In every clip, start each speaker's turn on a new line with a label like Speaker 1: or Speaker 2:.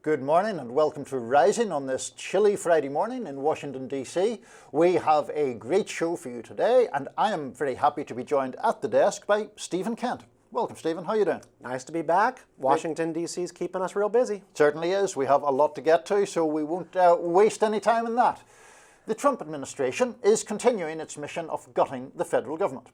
Speaker 1: Good morning and welcome to Rising on this chilly Friday morning in Washington, D.C. We have a great show for you today, and I am very happy to be joined at the desk by Stephen Kent. Welcome, Stephen. How are you doing?
Speaker 2: Nice to be back. Washington, D.C. is keeping us real busy.
Speaker 1: Certainly is. We have a lot to get to, so we won't waste any time in that. The Trump administration is continuing its mission of gutting the federal government.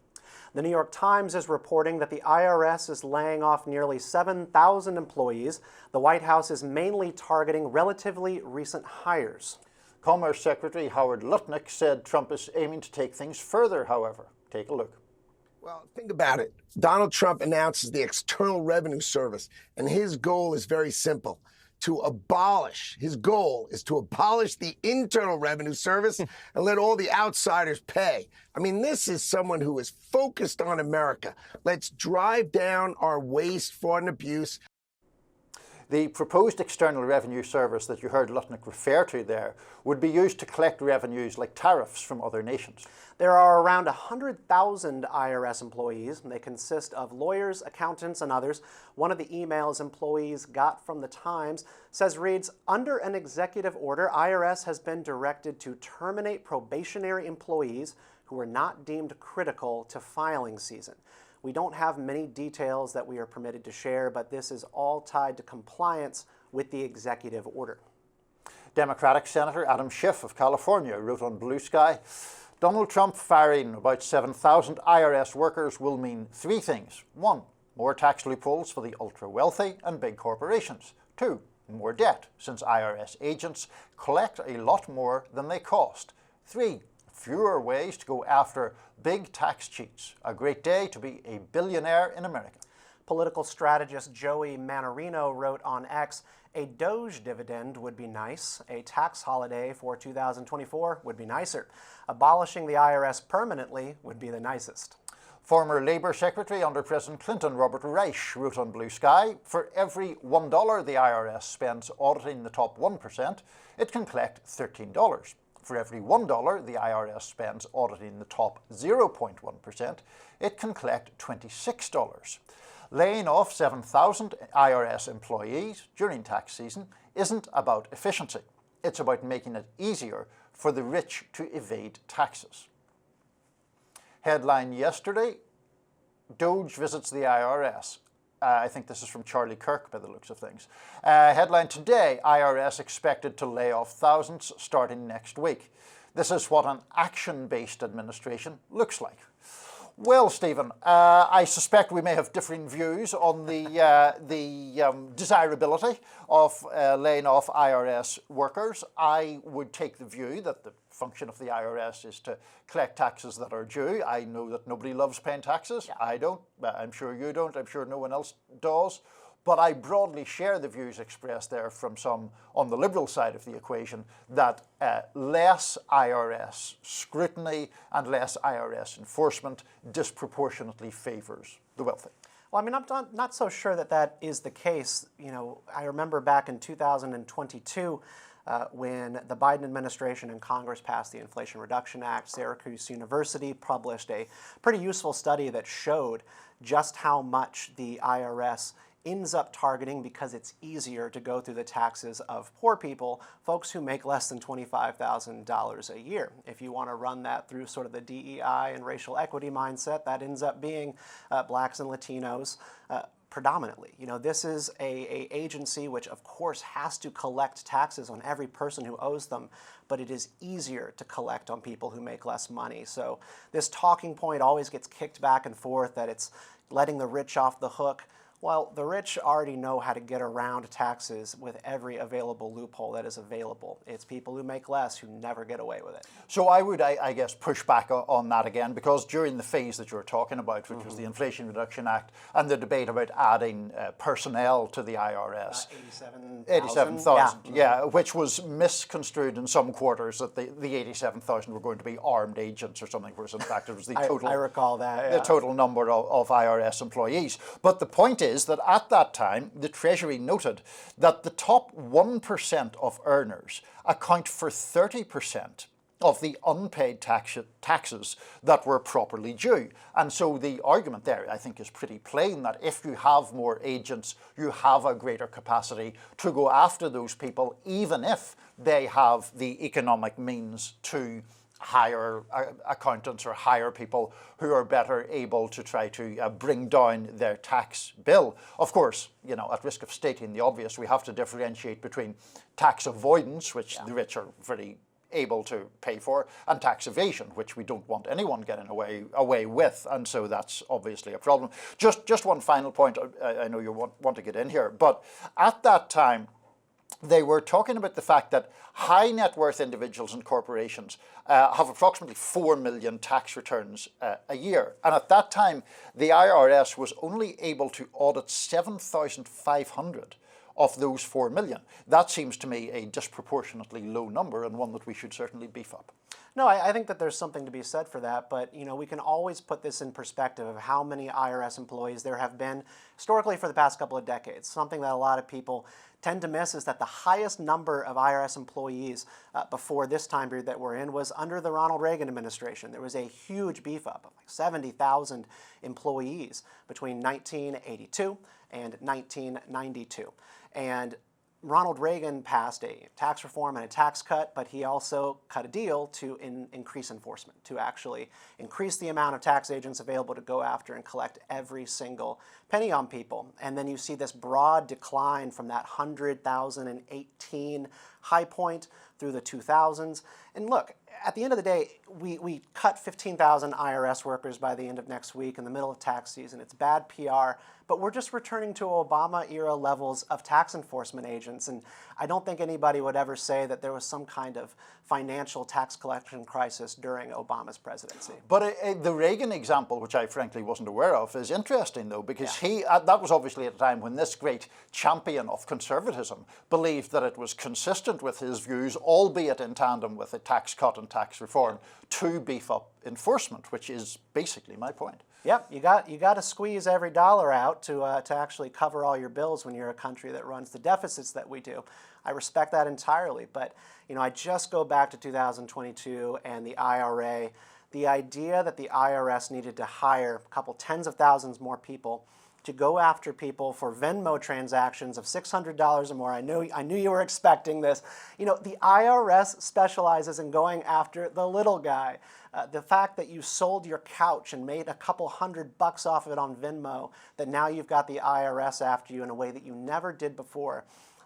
Speaker 2: The New York Times is reporting that the IRS is laying off nearly 7,000 employees. The White House is mainly targeting relatively recent hires.
Speaker 1: Commerce Secretary Howard Lutnick said Trump is aiming to take things further, however. Take a look.
Speaker 3: Well, think about it. Donald Trump announces the External Revenue Service, and his goal is very simple. His goal is to abolish the Internal Revenue Service and let all the outsiders pay. I mean, this is someone who is focused on America. Let's drive down our waste, fraud, and abuse.
Speaker 1: The proposed External Revenue Service that you heard Lutnick refer to there would be used to collect revenues like tariffs from other nations.
Speaker 2: There are around 100,000 IRS employees, and they consist of lawyers, accountants, and others. One of the emails employees got from the Times reads, under an executive order, IRS has been directed to terminate probationary employees who are not deemed critical to filing season. We don't have many details that we are permitted to share, but this is all tied to compliance with the executive order.
Speaker 1: Democratic Senator Adam Schiff of California wrote on Blue Sky, Donald Trump firing about 7,000 IRS workers will mean three things. 1, more tax loopholes for the ultra-wealthy and big corporations. 2, more debt, since IRS agents collect a lot more than they cost. 3, fewer ways to go after big tax cheats. A great day to be a billionaire in America.
Speaker 2: Political strategist Joey Manarino wrote on X, a Doge dividend would be nice. A tax holiday for 2024 would be nicer. Abolishing the IRS permanently would be the nicest.
Speaker 1: Former Labour Secretary under President Clinton, Robert Reich, wrote on Blue Sky, for every $1 the IRS spends auditing the top 1%, it can collect $13. For every $1 the IRS spends auditing the top 0.1%, it can collect $26. Laying off 7,000 IRS employees during tax season isn't about efficiency. It's about making it easier for the rich to evade taxes. Headline yesterday, Doge visits the IRS. I think this is from Charlie Kirk by the looks of things. Headline today, IRS expected to lay off thousands starting next week. This is what an action-based administration looks like. Well, Stephen, I suspect we may have differing views on the desirability of laying off IRS workers. I would take the view that the function of the IRS is to collect taxes that are due. I know that nobody loves paying taxes. Yeah. I don't. I'm sure you don't. I'm sure no one else does. But I broadly share the views expressed there from some on the Liberal side of the equation that less IRS scrutiny and less IRS enforcement disproportionately favours the wealthy.
Speaker 2: Well, I mean, I'm not so sure that that is the case. You know, I remember back in 2022 when the Biden administration and Congress passed the Inflation Reduction Act, Syracuse University published a pretty useful study that showed just how much the IRS ends up targeting, because it's easier to go through the taxes of poor people, folks who make less than $25,000 a year. If you want to run that through sort of the DEI and racial equity mindset, that ends up being blacks and Latinos predominantly. You know, this is a agency which of course has to collect taxes on every person who owes them, but it is easier to collect on people who make less money. So this talking point always gets kicked back and forth that it's letting the rich off the hook. Well, the rich already know how to get around taxes with every available loophole that is available. It's people who make less who never get away with it.
Speaker 1: So I would, I guess, push back on that again, because during the phase that you're talking about, which was the Inflation Reduction Act and the debate about adding personnel to the IRS. 87,000, yeah, which was misconstrued in some quarters that the 87,000 were going to be armed agents or something, whereas in fact it was the total.
Speaker 2: I recall that.
Speaker 1: The total number of IRS employees. But the point is that at that time, the Treasury noted that the top 1% of earners account for 30% of the unpaid taxes that were properly due. And so the argument there, I think, is pretty plain, that if you have more agents, you have a greater capacity to go after those people, even if they have the economic means to hire accountants or hire people who are better able to try to bring down their tax bill. Of course, you know, at risk of stating the obvious, we have to differentiate between tax avoidance, which the rich are very able to pay for, and tax evasion, which we don't want anyone getting away with, and so that's obviously a problem. Just one final point, I know you want to get in here, but at that time, they were talking about the fact that high net worth individuals and corporations have approximately 4 million tax returns a year. And at that time, the IRS was only able to audit 7,500 of those 4 million. That seems to me a disproportionately low number, and one that we should certainly beef up.
Speaker 2: No, I think that there's something to be said for that, but you know, we can always put this in perspective of how many IRS employees there have been historically for the past couple of decades. Something that a lot of people tend to miss is that the highest number of IRS employees before this time period that we're in was under the Ronald Reagan administration. There was a huge beef up of like 70,000 employees between 1982 and 1992. And Ronald Reagan passed a tax reform and a tax cut, but he also cut a deal to increase enforcement, to actually increase the amount of tax agents available to go after and collect every single penny on people. And then you see this broad decline from that 100,018 high point through the 2000s. And look, at the end of the day, we cut 15,000 IRS workers by the end of next week in the middle of tax season. It's bad PR, but we're just returning to Obama-era levels of tax enforcement agents. And I don't think anybody would ever say that there was some kind of financial tax collection crisis during Obama's presidency.
Speaker 1: But the Reagan example, which I frankly wasn't aware of, is interesting, though, because that was obviously at a time when this great champion of conservatism believed that it was consistent with his views, albeit in tandem with a tax cut and tax reform, to beef up enforcement, which is basically my point.
Speaker 2: Yep, you got to squeeze every dollar out to actually cover all your bills when you're a country that runs the deficits that we do. I respect that entirely, but you know, I just go back to 2022 and the IRA. The idea that the IRS needed to hire a couple tens of thousands more people to go after people for Venmo transactions of $600 or more. I knew you were expecting this. You know, the IRS specializes in going after the little guy. The fact that you sold your couch and made a couple $100 off of it on Venmo, that now you've got the IRS after you in a way that you never did before.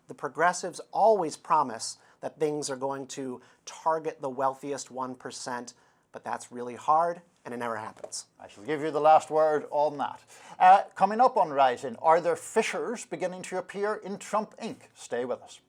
Speaker 2: The progressives always promise that things are going to target the wealthiest 1%, but that's really hard, and it never happens.
Speaker 1: I shall give you the last word on that. Coming up on Rising, are there fissures beginning to appear in Trump Inc.? Stay with us.